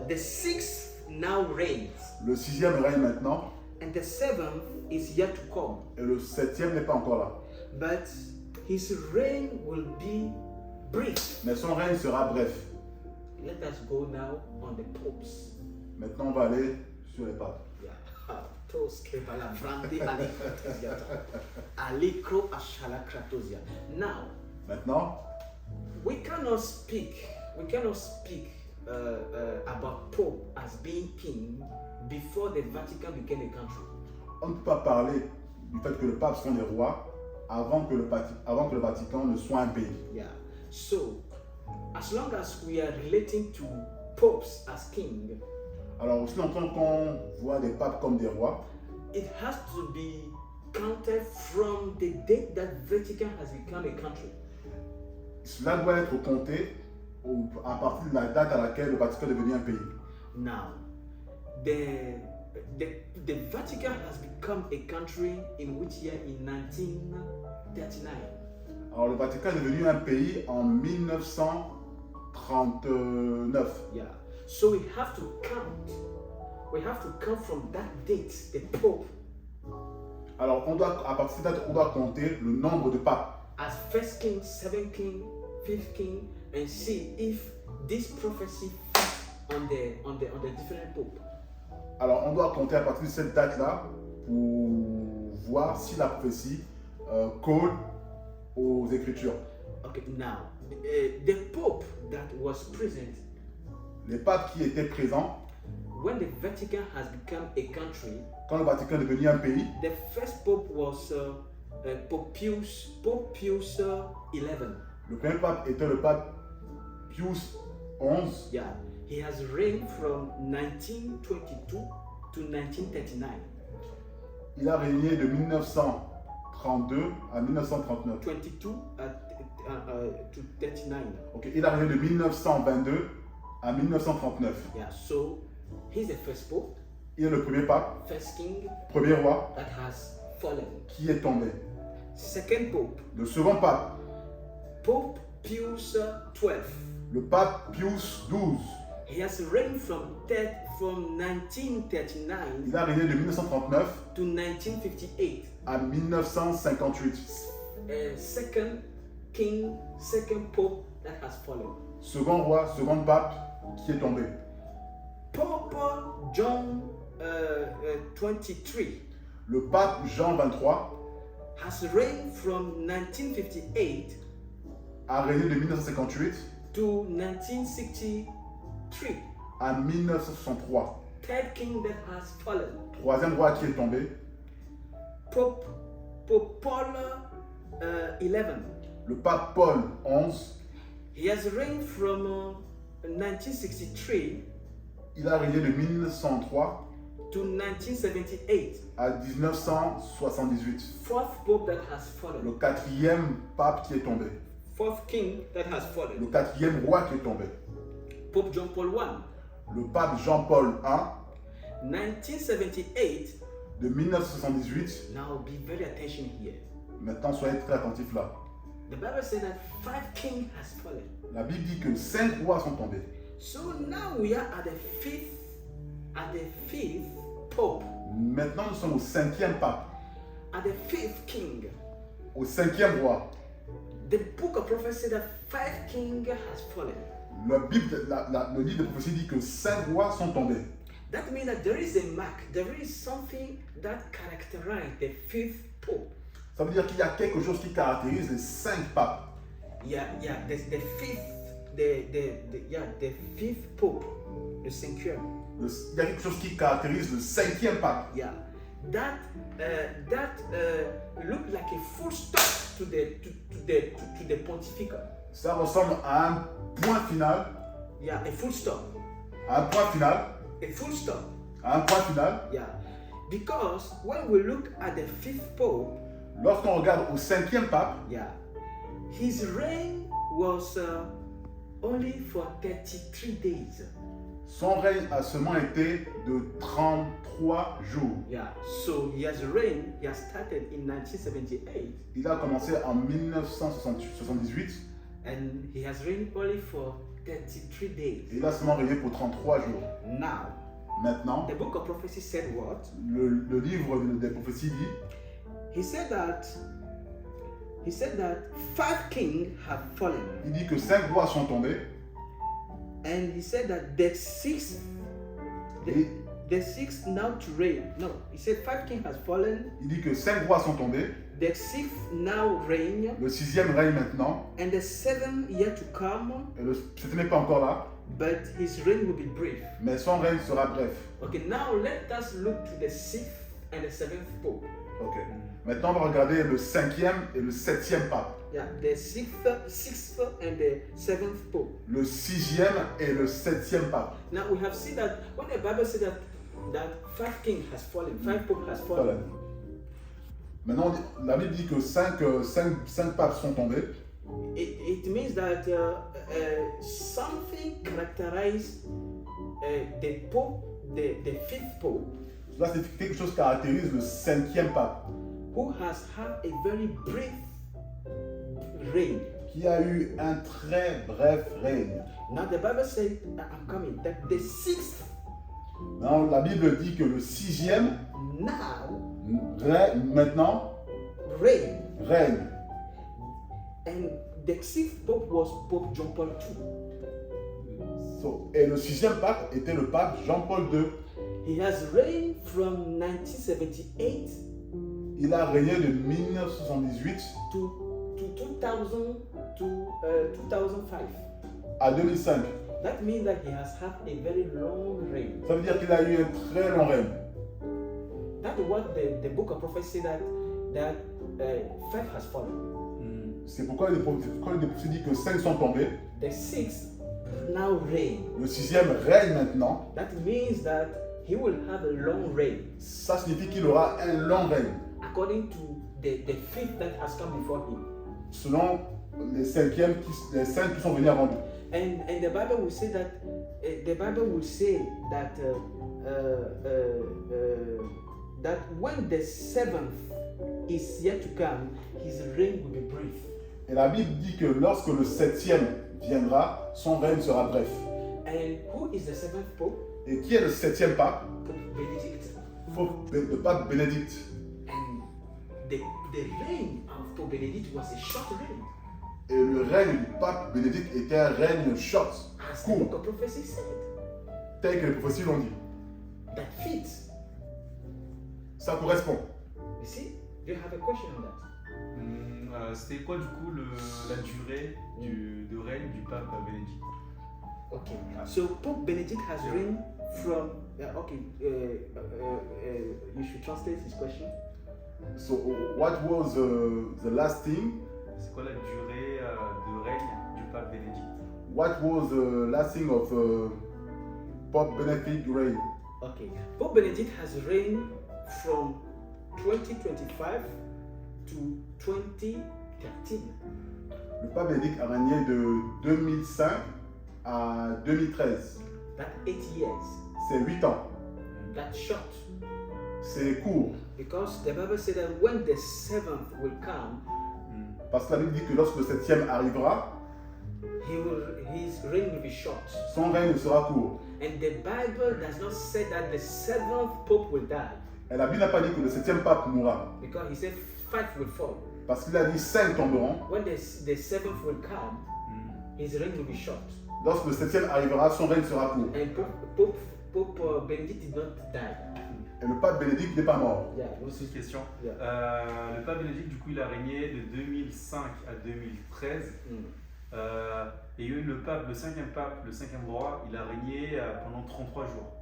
the sixth now reigns, Le sixième règne maintenant and the seventh is yet to come. et le septième n'est pas encore là. But his reign will be brief. Mais son règne sera bref. Let us go now on the popes. Maintenant, on va aller sur les papes. Yeah. Tos kebala brande alikro ashala kratosia. Now, Maintenant, we cannot speak about Pope as being king before the Vatican became a country. on ne peut pas parler du fait que le pape soit des rois avant que le Vatican ne soit un pays. Yeah. So, as long as we are relating to popes as king, Alors, aussi longtemps qu'on voit des papes comme des rois, it has to be counted from the date that Vatican has become a country. cela doit être compté à partir de la date à laquelle le Vatican est devenu un pays. Now, the Vatican has become a country in which year? In 1939. Alors, le Vatican est devenu un pays en 1939. Yeah. So we have to count. We have to count from that date, the Pope, Alors, à partir de cette date, on doit compter le nombre de papes. as first king, seventh king, fifth king, and see if this prophecy fits on the different pope. Alors, on doit compter à partir de cette date-là pour voir si la prophétie colle aux Écritures. Okay, now the pope that was present Les papes qui étaient présents when the Vatican has become a country. quand le Vatican est devenu un pays, The first pope was Pope Pius XI. le premier pape était le pape Pius XI. Yeah, he has reigned from 1922 to 1939. Il a régné de 1932 à 1939. 22 to 39. Ok, il a régné de 1922 à 1939. Yeah, so he's the first pope, Il est le premier pape, first king premier roi that has fallen. qui est tombé. Second pope, Le second pape, Pope Pius XII. le pape Pius XII. He has reigned from 1939 Il a régné de 1939 to 1958. à 1958. Second king, second pope that has fallen. Second roi, second pape qui est tombé. Pope John 23 Le pape Jean XXIII has reigned from 1958 a régné de 1958 to 1963. à 1963. Third king that has fallen. Troisième roi qui est tombé, Pope Paul XI. le pape Paul XI. He has reigned from 1963 Il a régné de 1903 to 1978. à 1978. Fourth pope that has fallen. Le quatrième pape qui est tombé. Fourth king that has fallen. Le quatrième roi qui est tombé. Pope John Paul I. Le pape Jean-Paul I 1978. de 1978. Now be very attention here. Maintenant, soyez très attentifs là. The Bible says that 5 kings has fallen. La Bible dit que 5 rois sont tombés. So now we are at the fifth pope, Maintenant, nous sommes au 5e pape, at the fifth king. au 5e roi. The book of prophecy said that 5 kings has fallen. La Bible, le livre de prophétie dit que 5 rois sont tombés. That means that there is a mark, there is something that characterizes the fifth pope. Ça veut dire qu'il y a quelque chose qui caractérise les 5 papes. Yeah, the fifth pope, the cinquième. Il y a quelque chose qui caractérise le 5e pape. Yeah, that look like a full stop to the pontifical. Ça ressemble à un point final, Yeah, a full stop. à un point final, A full stop. à un point final. Yeah, because when we look at the fifth pope, Lorsqu'on regarde au 5e pape, yeah, his reign was only for 33 days. son règne a seulement été de 33 jours. Yeah, so he has started in 1978 Il a commencé en 1978 and he has reigned only for 33 days. Et il a seulement régné pour 33 jours. Now, Maintenant, the book of prophecy said what? le livre des prophéties dit He said that 5 kings have fallen, il dit que 5 rois sont tombés and he said that the sixth now to reign. No, he said 5 kings has fallen, il dit que 5 rois sont tombés, the sixth now reign, le 6e règne maintenant, and the seventh yet to come, et le 7e n'est pas encore là, but his reign will be brief. mais son règne sera bref. Okay, now let us look to the sixth and the seventh pope. Ok. Maintenant, on va regarder le 5e et le 7e pape. Yeah, the sixth and the seventh pope. Le 6e et le 7e pape. Now we have seen that when the Bible said that 5 kings has fallen, 5 pope has fallen. Maintenant, la Bible dit que 5 papes sont tombés. It means that something characterized the pope, the fifth pope, Là, c'est quelque chose qui caractérise le 5e pape, who has had a very brief reign. qui a eu un très bref règne. Now the Bible said, I'm coming, that the sixth Maintenant, la Bible dit que le 6e, now maintenant, reign. règne. And the sixth pope was Pope John Paul II. Et le 6e pape était le pape Jean-Paul II. He has reigned from 1978 Il a régné de 1978 to 2000 to 2005. à 2005. That means that he has had a very long reign. Ça veut dire qu'il a eu un très long règne. That's what the book of prophecy that 5 has fallen. C'est pourquoi les prophéties disent que 5 sont tombés. The sixth now reign. Le 6e règne maintenant. That means that he will have a long reign, Ça signifie qu'il aura un long règne. according to the fifth that has come before him. Selon les 5 qui sont venus avant lui. And the Bible will say that that when the seventh is yet to come, his reign will be brief. Et la Bible dit que lorsque le 7e viendra, son règne sera bref. And who is the seventh pope? Et qui est le 7e pape? Pope Benedict. Le pape Bénédicte. And the reign of Pope Benedict was a short reign, Et le règne du pape Bénédicte était un règne short, as the court, book of prophecy said. tel que les prophéties l'ont dit. That fits. Ça correspond. You see? Do you have a question on that? C'était quoi du coup la durée de règne du pape Bénédicte? Okay. So Pope Benedict has reigned from. You should translate his question. So, what was the last thing? C'est quoi la durée de règne du pape Bénédicte? What was the last thing of Pope Benedict reign? Okay. Pope Benedict has reigned from 2025 to 2013. Le pape Bénédicte a régné de 2005 à 2013. That 8 years. C'est 8 ans. That short. C'est court. Because the Bible said that when the seventh will come, Parce que la Bible dit que lorsque le 7e arrivera, his reign will be short. son règne sera court. And the Bible does not say that the seventh pope will die. Et la Bible n'a pas dit que le 7e pape mourra. Because he said 5 will fall. Parce qu'il a dit 5 tomberont. When the seventh will come, his reign will be short. Lorsque le 7e arrivera, son règne sera court. And Pope Benedict did not die. Et le pape Bénédicte n'est pas mort. Yeah, Aussi une question. Yeah. Le pape Bénédicte, du coup, il a régné de 2005 à 2013. Et le 5e pape, le 5e roi, il a régné pendant 33 jours.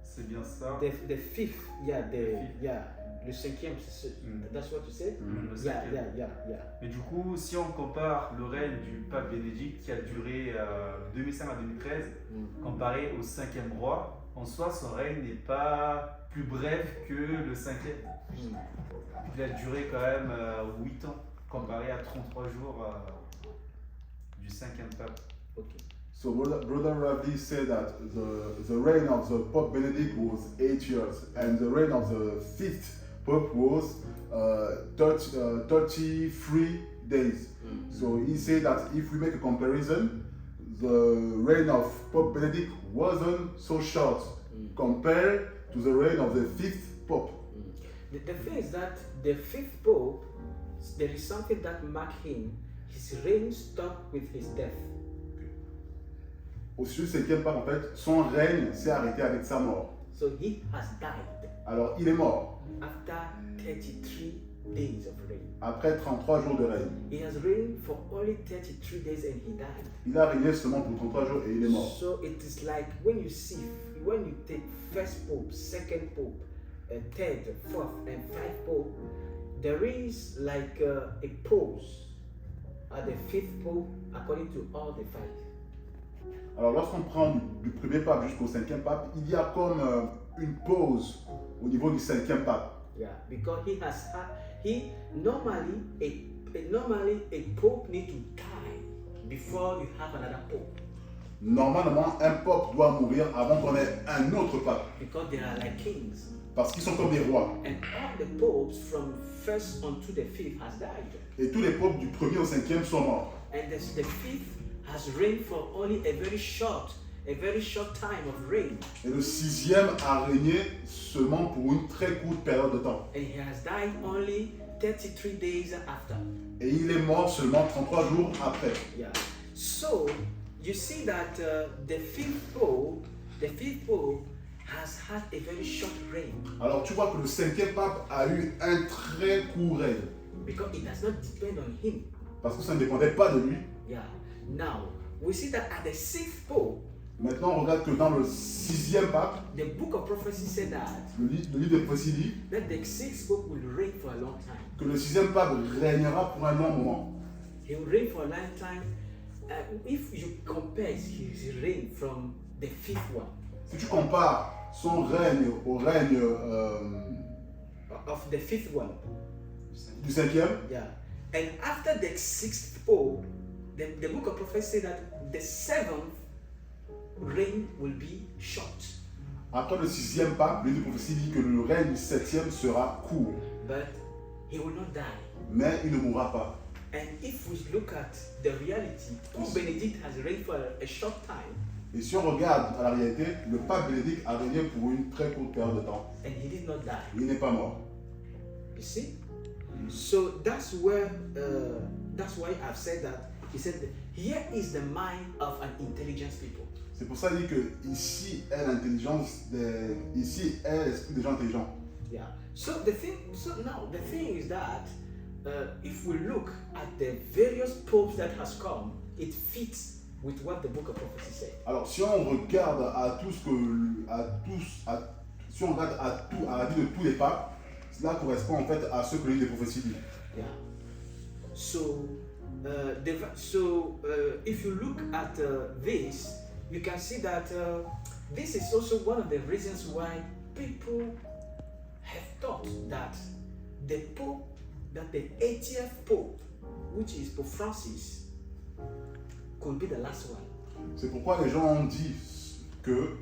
C'est bien ça? The fifth, le cinquième, that's what you said? Le 5e. Yeah. Mais du coup, si on compare le règne du pape Bénédicte qui a duré 2005 à 2013, comparé au 5e roi, en soi, son règne n'est pas plus bref que le 5e. Il a duré quand même 8 ans, comparé à 33 jours du 5e pape. Okay. So Brother Ravli said that the reign of the Pope Benedict was 8 years, and the reign of the 5th Pope was 33 days. So he said that if we make a comparison, the reign of Pope Benedict wasn't so short compared to the reign of the fifth Pope. The thing is that the fifth pope, there is something that marked him. His reign stopped with his death. Au sujet du cinquième pape, en fait, son règne s'est arrêté avec sa mort. So he has died Alors, il est mort after 33 days of reign. après 33 jours de règne. He has reigned for only 33 days and he died. Il a régné seulement pour 33 jours et il est mort. So it is like when you take first pope, second pope, third, fourth, and fifth pope, there is like a pause at the fifth pope according to all the five. Alors, lorsqu'on prend du premier pape jusqu'au cinquième pape, il y a comme une pause au niveau du cinquième pape. Yeah, because normally a pope need to die before you have another pope. Normalement, un pape doit mourir avant qu'on ait un autre pape. Because they are like kings. Parce qu'ils sont comme des rois. And all the popes from first onto the fifth has died. Et tous les popes du premier au cinquième sont morts. And the fifth has reigned for only a very short time of reign. Et le sixième a régné seulement pour une très courte période de temps. And he has died only 33 days after. Et il est mort seulement 33 jours après. Yeah. So you see that the fifth pope has had a very short reign. Alors tu vois que le cinquième pape a eu un très court règne. Because it does not depend on him. Parce que ça ne dépendait pas de lui. Yeah. Now we see that at the sixth pope, Maintenant on regarde que dans le sixième pape, the book of prophecy said that le livre de prophétie dit the sixth pope will reign for a long time. que le sixième pape régnera pour un long moment. He will reign for a long time. If you compare his reign from the fifth one, Si tu compares son règne au règne of the fifth one, du cinquième, yeah. And after the sixth pope, the book of prophecy said that the seventh reign will be short. après le sixième pape, le livre de prophétie dit que le règne du septième sera court. But he will not die. Mais il ne mourra pas. And if we look at the reality, Pope Benedict has reigned for a short time. Et si on regarde à la réalité, le pape Bénédicte a régné pour une très courte période de temps. And he did not die. Il n'est pas mort. You see? So that's why I've said that. He said, here is the mind of an intelligent people. C'est pour ça qu'il dit que ici est l'intelligence ici est l'esprit des gens intelligents. Yeah. So now the thing is that if we look at the various popes that has come, it fits with what the book of prophecy said. Alors si on regarde si on regarde à la vie de tous les papes, cela correspond en fait à ce que le livre des prophéties dit. Yeah. So if you look at this, you can see that this is also one of the reasons why people have thought that the 80th Pope, which is Pope Francis, could be the last one. C'est pourquoi les gens ont dit que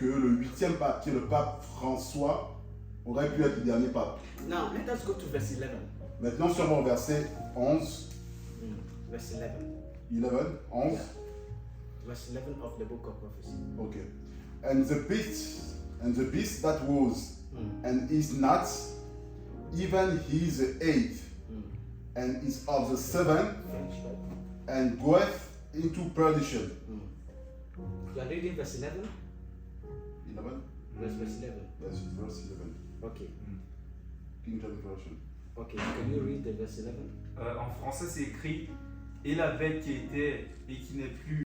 le 8e pape, qui est le pape François, aurait pu être le dernier pape. Now let us go to verse 11. Maintenant, sur le verset 11, Verse 11. 11, Yeah. Verse 11 of the book of prophecy. Okay. And the beast that was and is not, even he is the 8th, and is of the 7th, French, right? and goeth into perdition. You are reading verse 11? 11? Verse 11. Yes, verse 11. Okay. King James Version. Okay. Can you read the verse 11? En français, c'est écrit: et la bête qui était et qui n'est plus